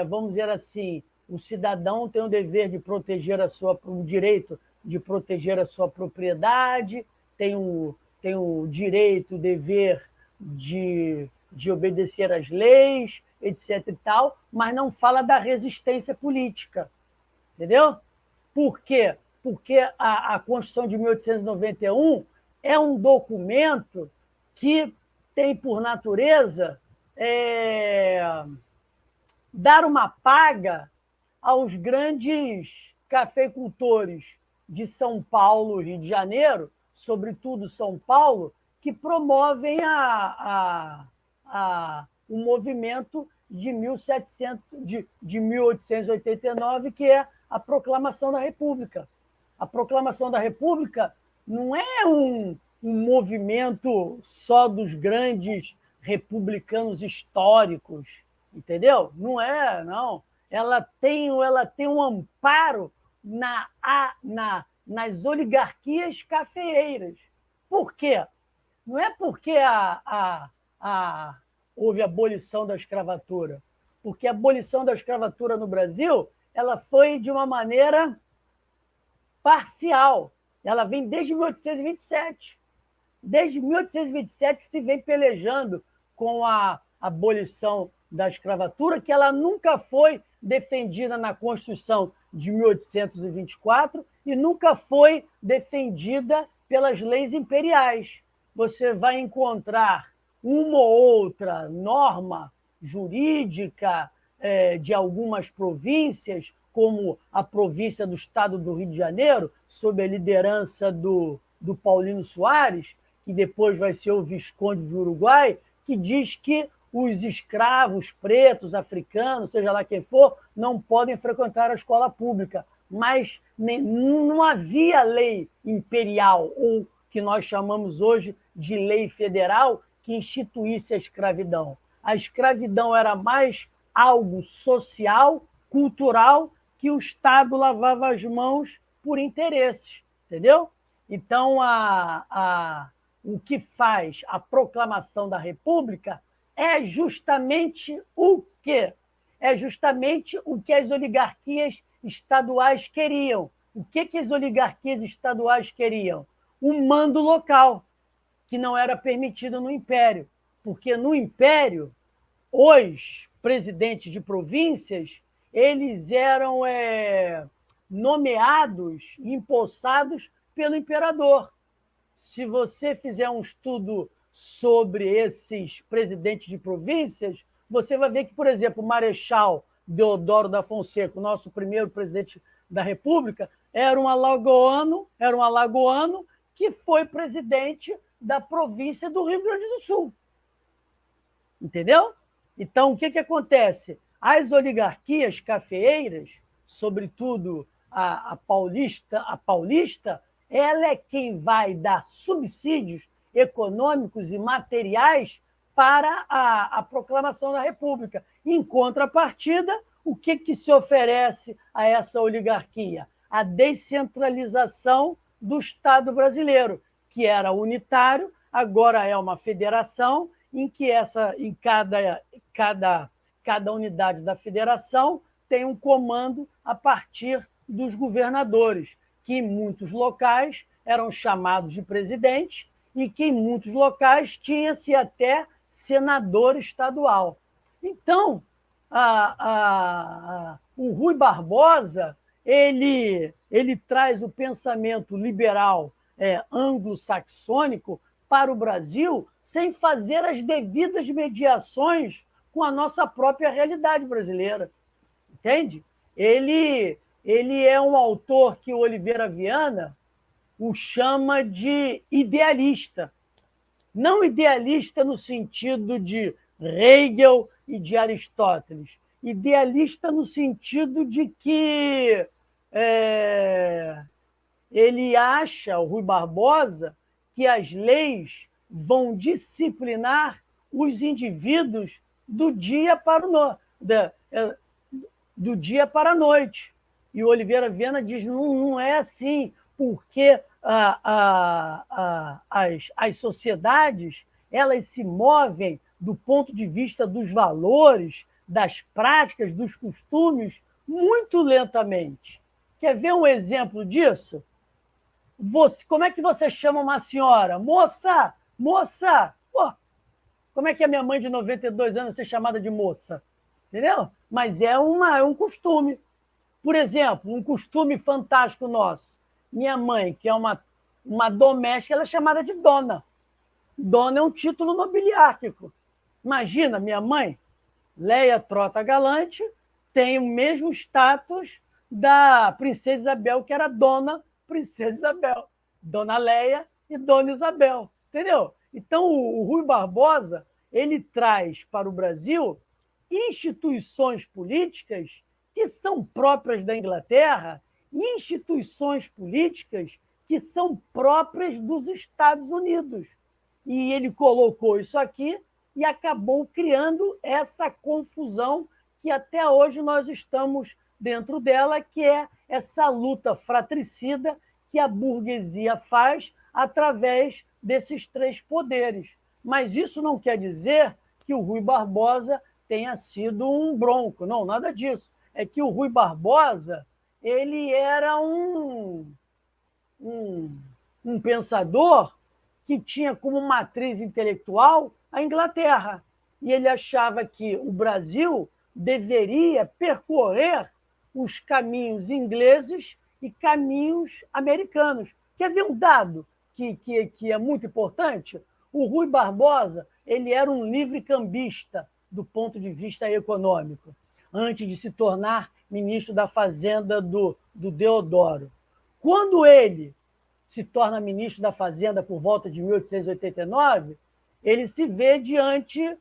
vamos dizer assim, o cidadão tem o dever de proteger o direito de proteger a sua propriedade, tem o direito, o dever de obedecer às leis, etc. e tal, mas não fala da resistência política. Entendeu? Por quê? Porque a Constituição de 1891 é um documento que tem por natureza dar uma paga aos grandes cafeicultores de São Paulo, Rio de Janeiro, sobretudo São Paulo, que promovem o movimento de 1889, que é a Proclamação da República. A Proclamação da República não é um movimento só dos grandes republicanos históricos, entendeu? Não é, não. Ela tem um amparo nas oligarquias cafeeiras. Por quê? Não é porque houve a abolição da escravatura, porque a abolição da escravatura no Brasil ela foi de uma maneira parcial. Ela vem desde 1827. Desde 1827 se vem pelejando com a abolição da escravatura, que ela nunca foi defendida na Constituição de 1824 e nunca foi defendida pelas leis imperiais. Você vai encontrar uma ou outra norma jurídica de algumas províncias, como a província do estado do Rio de Janeiro, sob a liderança do Paulino Soares, que depois vai ser o Visconde do Uruguai, que diz que os escravos pretos, africanos, seja lá quem for, não podem frequentar a escola pública. Mas não havia lei imperial, ou que nós chamamos hoje de lei federal, que instituísse a escravidão. A escravidão era mais algo social, cultural, que o Estado lavava as mãos por interesses, entendeu? Então, o que faz a proclamação da República é justamente o quê? É justamente o que as oligarquias estaduais queriam. O que as oligarquias estaduais queriam? Um mando local, que não era permitido no Império, porque no Império, os presidentes de províncias eles eram nomeados e empossados pelo imperador. Se você fizer um estudo sobre esses presidentes de províncias, você vai ver que, por exemplo, o Marechal Deodoro da Fonseca, o nosso primeiro presidente da República, era um alagoano que foi presidente da província do Rio Grande do Sul. Entendeu? Então, o que acontece? As oligarquias cafeeiras, sobretudo a paulista, ela é quem vai dar subsídios econômicos e materiais para a proclamação da República. Em contrapartida, o que se oferece a essa oligarquia? A descentralização do Estado brasileiro, que era unitário, agora é uma federação, em que cada unidade da federação tem um comando a partir dos governadores, que em muitos locais eram chamados de presidente e que em muitos locais tinha-se até senador estadual. Então, o Rui Barbosa ele traz o pensamento liberal anglo-saxônico para o Brasil sem fazer as devidas mediações com a nossa própria realidade brasileira. Entende? Ele é um autor que o Oliveira Viana o chama de idealista. Não idealista no sentido de Hegel e de Aristóteles. Idealista no sentido de que ele acha, o Rui Barbosa, que as leis vão disciplinar os indivíduos do dia para do dia para a noite. E o Oliveira Viana diz, não é assim, porque as sociedades elas se movem do ponto de vista dos valores, das práticas, dos costumes, muito lentamente. Quer ver um exemplo disso? Como é que você chama uma senhora? Moça! Moça! Pô, como é que a minha mãe de 92 anos ser chamada de moça? Entendeu? Mas é um costume. Por exemplo, um costume fantástico nosso. Minha mãe, que é uma doméstica, ela é chamada de dona. Dona é um título nobiliárquico. Imagina, minha mãe, Leia Trota Galante, tem o mesmo status da Princesa Isabel, que era Dona Princesa Isabel. Dona Leia e Dona Isabel. Entendeu? Então, o Rui Barbosa ele traz para o Brasil instituições políticas que são próprias da Inglaterra e instituições políticas que são próprias dos Estados Unidos. E ele colocou isso aqui e acabou criando essa confusão que até hoje nós estamos dentro dela, que é essa luta fratricida que a burguesia faz através desses três poderes. Mas isso não quer dizer que o Rui Barbosa tenha sido um bronco. Não, nada disso. É que o Rui Barbosa ele era um pensador que tinha como matriz intelectual a Inglaterra. E ele achava que o Brasil deveria percorrer os caminhos ingleses e caminhos americanos. Quer ver um dado que é muito importante? O Rui Barbosa ele era um livre-cambista do ponto de vista econômico, antes de se tornar ministro da Fazenda do Deodoro. Quando ele se torna ministro da Fazenda por volta de 1889, ele se vê diante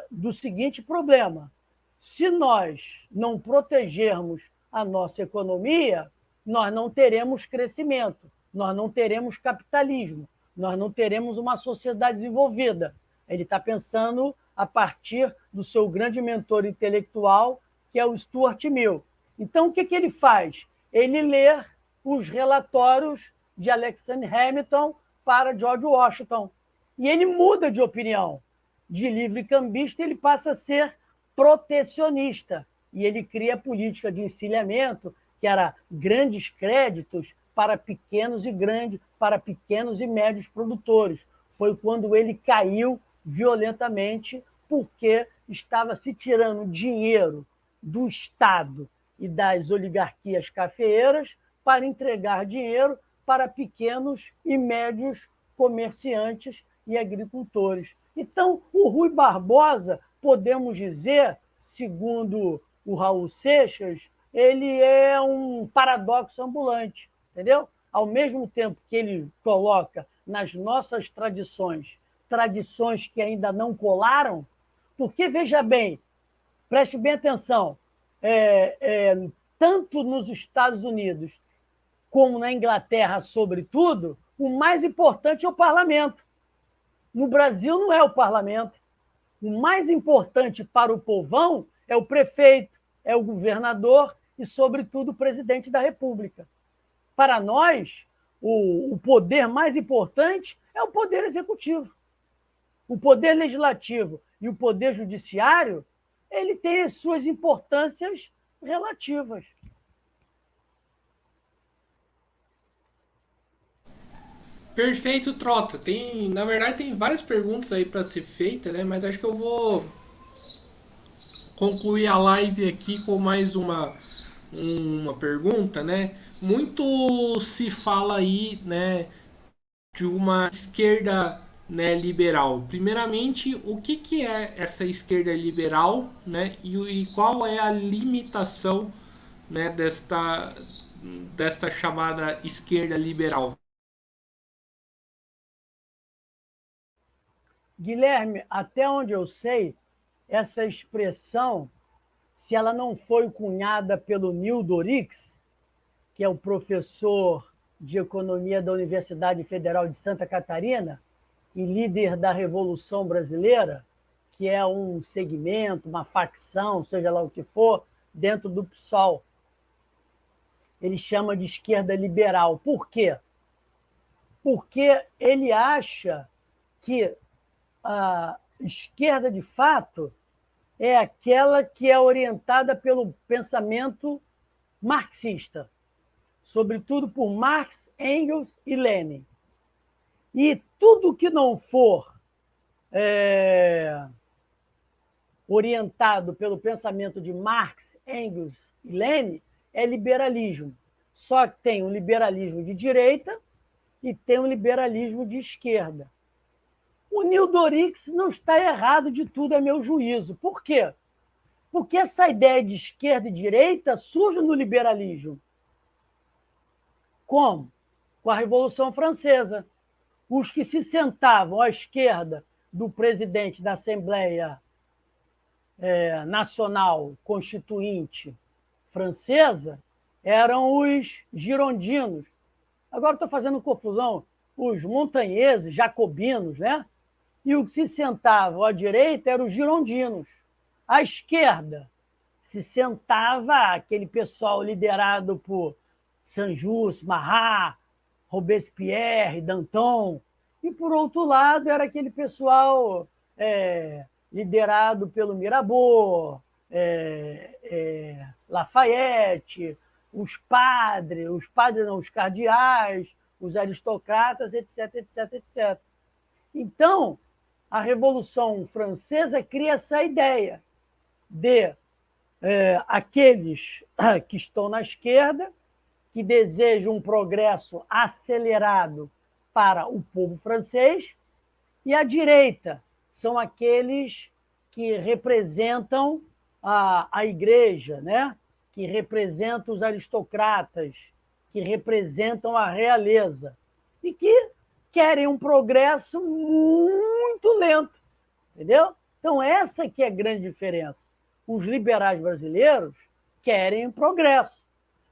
do seguinte problema. Se nós não protegermos a nossa economia, nós não teremos crescimento, nós não teremos capitalismo, nós não teremos uma sociedade desenvolvida. Ele está pensando a partir do seu grande mentor intelectual, que é o Stuart Mill. Então, o que ele faz? Ele lê os relatórios de Alexander Hamilton para George Washington. E ele muda de opinião. De livre-cambista, ele passa a ser protecionista. E ele cria a política de encilhamento, que era grandes créditos para pequenos e médios produtores. Foi quando ele caiu violentamente, porque estava se tirando dinheiro do Estado e das oligarquias cafeeiras para entregar dinheiro para pequenos e médios comerciantes e agricultores. Então, o Rui Barbosa, podemos dizer, segundo o Raul Seixas, ele é um paradoxo ambulante, entendeu? Ao mesmo tempo que ele coloca nas nossas tradições que ainda não colaram, porque, veja bem, preste bem atenção, tanto nos Estados Unidos como na Inglaterra, sobretudo, o mais importante é o parlamento. No Brasil não é o parlamento. O mais importante para o povão é o prefeito, é o governador e, sobretudo, o presidente da República. Para nós, o poder mais importante é o poder executivo. O poder legislativo e o poder judiciário, ele tem as suas importâncias relativas. Perfeito, Trota. Na verdade, tem várias perguntas aí para ser feita, né? Mas acho que eu vou concluir a live aqui com mais uma pergunta, né? Muito se fala aí, né, de uma esquerda, né, liberal. Primeiramente, o que é essa esquerda liberal, né? E qual é a limitação, né, desta chamada esquerda liberal? Guilherme, até onde eu sei, essa expressão, se ela não foi cunhada pelo Neil Dorix, que é o professor de economia da Universidade Federal de Santa Catarina e líder da Revolução Brasileira, que é um segmento, uma facção, seja lá o que for, dentro do PSOL. Ele chama de esquerda liberal. Por quê? Porque ele acha que a esquerda, de fato, é aquela que é orientada pelo pensamento marxista, sobretudo por Marx, Engels e Lenin. E tudo que não for orientado pelo pensamento de Marx, Engels e Lenin é liberalismo. Só que tem um liberalismo de direita e tem um liberalismo de esquerda. O Neil Dorix não está errado de tudo, a meu juízo. Por quê? Porque essa ideia de esquerda e direita surge no liberalismo. Como? Com a Revolução Francesa. Os que se sentavam à esquerda do presidente da Assembleia Nacional Constituinte Francesa eram os girondinos. Agora estou fazendo confusão. Os montanheses, jacobinos, né? E o que se sentava à direita eram os girondinos. À esquerda se sentava aquele pessoal liderado por Saint-Just, Marat, Robespierre, Danton. E, por outro lado, era aquele pessoal liderado pelo Mirabeau, Lafayette, os padres não, os cardeais, os aristocratas, etc, etc, etc. Então, a Revolução Francesa cria essa ideia de aqueles que estão na esquerda, que desejam um progresso acelerado para o povo francês, e a direita são aqueles que representam a igreja, né? Que representam os aristocratas, que representam a realeza, e que querem um progresso muito lento, entendeu? Então, essa que é a grande diferença. Os liberais brasileiros querem progresso,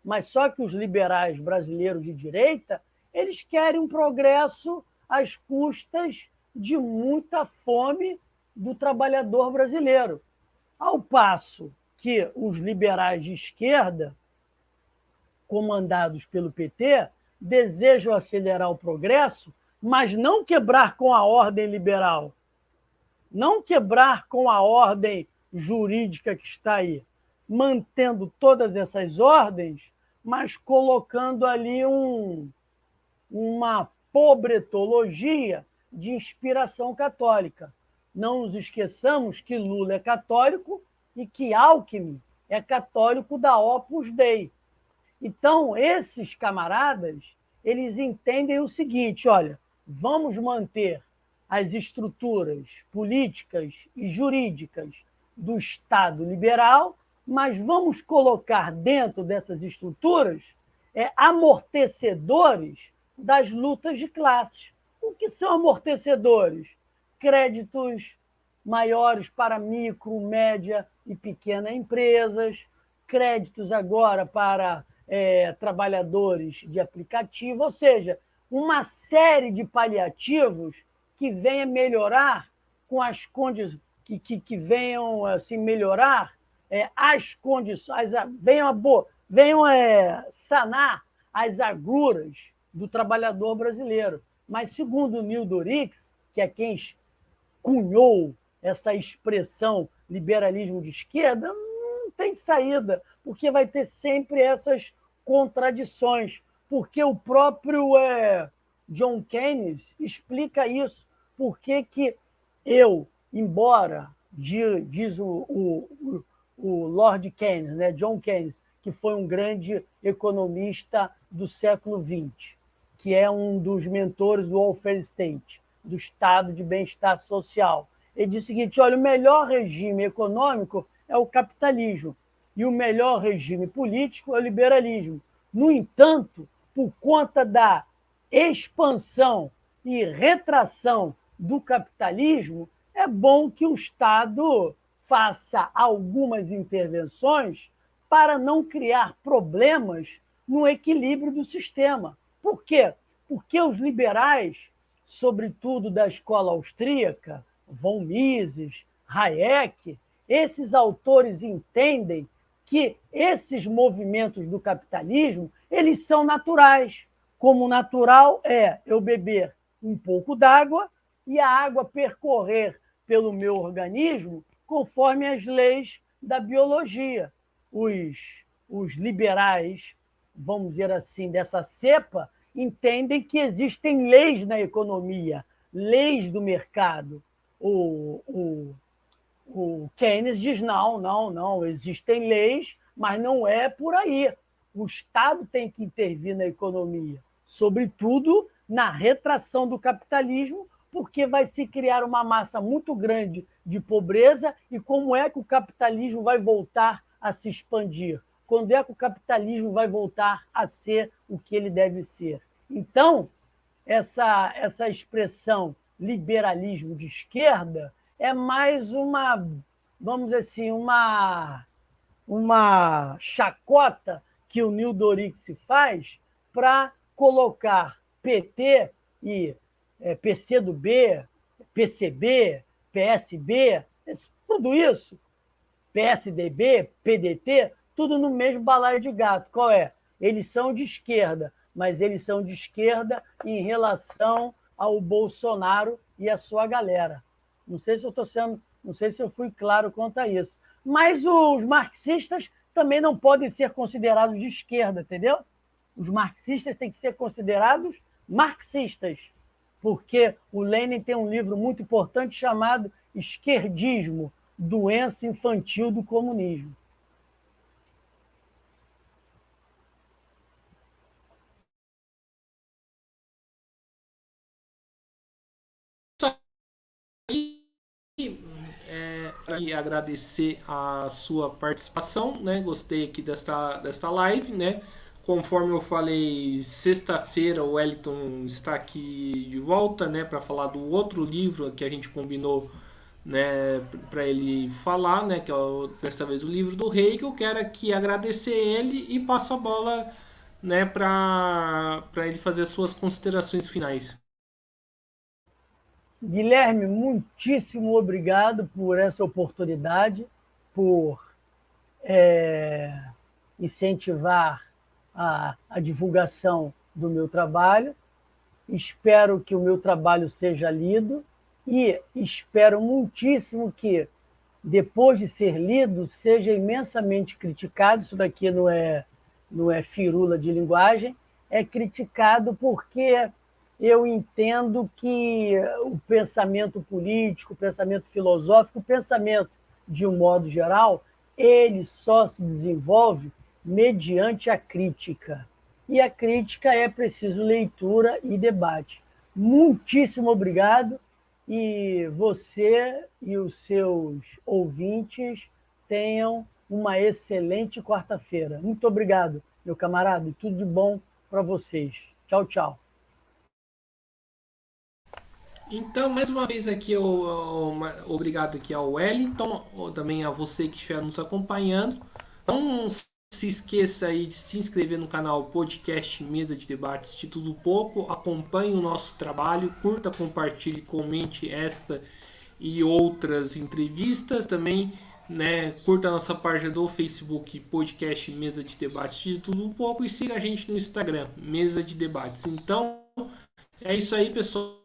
mas só que os liberais brasileiros de direita, eles querem um progresso às custas de muita fome do trabalhador brasileiro. Ao passo que os liberais de esquerda, comandados pelo PT, desejam acelerar o progresso, mas não quebrar com a ordem liberal, não quebrar com a ordem jurídica que está aí, mantendo todas essas ordens, mas colocando ali uma pobretologia de inspiração católica. Não nos esqueçamos que Lula é católico e que Alckmin é católico da Opus Dei. Então, esses camaradas, eles entendem o seguinte, olha, vamos manter as estruturas políticas e jurídicas do Estado liberal, mas vamos colocar dentro dessas estruturas amortecedores das lutas de classes. O que são amortecedores? Créditos maiores para micro, média e pequenas empresas, créditos agora para trabalhadores de aplicativo, ou seja, uma série de paliativos que venha melhorar com as condições, que venham assim, melhorar as condições, venham sanar as agruras do trabalhador brasileiro. Mas, segundo o Neil Dorix, que é quem cunhou essa expressão liberalismo de esquerda, não tem saída, porque vai ter sempre essas contradições, porque o próprio John Keynes explica isso. Por que que eu, embora, diz o Lord Keynes, né, John Keynes, que foi um grande economista do século XX, que é um dos mentores do welfare state, do estado de bem-estar social. Ele diz o seguinte: olha, o melhor regime econômico é o capitalismo e o melhor regime político é o liberalismo. No entanto, por conta da expansão e retração do capitalismo, é bom que o Estado faça algumas intervenções para não criar problemas no equilíbrio do sistema. Por quê? Porque os liberais, sobretudo da escola austríaca, von Mises, Hayek, esses autores entendem que esses movimentos do capitalismo, eles são naturais. Como natural é eu beber um pouco d'água e a água percorrer pelo meu organismo conforme as leis da biologia. Os liberais, vamos dizer assim, dessa cepa, entendem que existem leis na economia, leis do mercado. O Keynes diz: não, existem leis, mas não é por aí. O Estado tem que intervir na economia, sobretudo na retração do capitalismo, porque vai se criar uma massa muito grande de pobreza. E como é que o capitalismo vai voltar a se expandir? Quando é que o capitalismo vai voltar a ser o que ele deve ser? Então, essa expressão liberalismo de esquerda é mais uma, vamos dizer assim, uma chacota que o Neil Dorix faz para colocar PT e PCdoB, PCB, PSB, tudo isso, PSDB, PDT, tudo no mesmo balaio de gato. Qual é? Eles são de esquerda, mas eles são de esquerda em relação ao Bolsonaro e a sua galera. Não sei se eu estou sendo, não sei se eu fui claro quanto a isso. Mas os marxistas também não podem ser considerados de esquerda, entendeu? Os marxistas têm que ser considerados marxistas, porque o Lenin tem um livro muito importante chamado Esquerdismo, Doença Infantil do Comunismo. E agradecer a sua participação, né? Gostei aqui desta live, né? Conforme eu falei, sexta-feira o Wellington está aqui de volta, né, para falar do outro livro que a gente combinou, né, para ele falar, né, que é desta vez o livro do Rei, que eu quero aqui agradecer ele e passo a bola, né, para ele fazer as suas considerações finais. Guilherme, muitíssimo obrigado por essa oportunidade, por incentivar a divulgação do meu trabalho. Espero que o meu trabalho seja lido e espero muitíssimo que, depois de ser lido, seja imensamente criticado. Isso daqui não é firula de linguagem, é criticado porque eu entendo que o pensamento político, o pensamento filosófico, o pensamento, de um modo geral, ele só se desenvolve mediante a crítica. E a crítica é preciso leitura e debate. Muitíssimo obrigado, e você e os seus ouvintes tenham uma excelente quarta-feira. Muito obrigado, meu camarada, e tudo de bom para vocês. Tchau, tchau. Então, mais uma vez aqui, obrigado aqui ao Wellington, também a você que estiver nos acompanhando. Não se esqueça aí de se inscrever no canal Podcast Mesa de Debates de Tudo Pouco. Acompanhe o nosso trabalho, curta, compartilhe, comente esta e outras entrevistas. Também, né, curta a nossa página do Facebook Podcast Mesa de Debates de Tudo Pouco e siga a gente no Instagram, Mesa de Debates. Então, é isso aí, pessoal.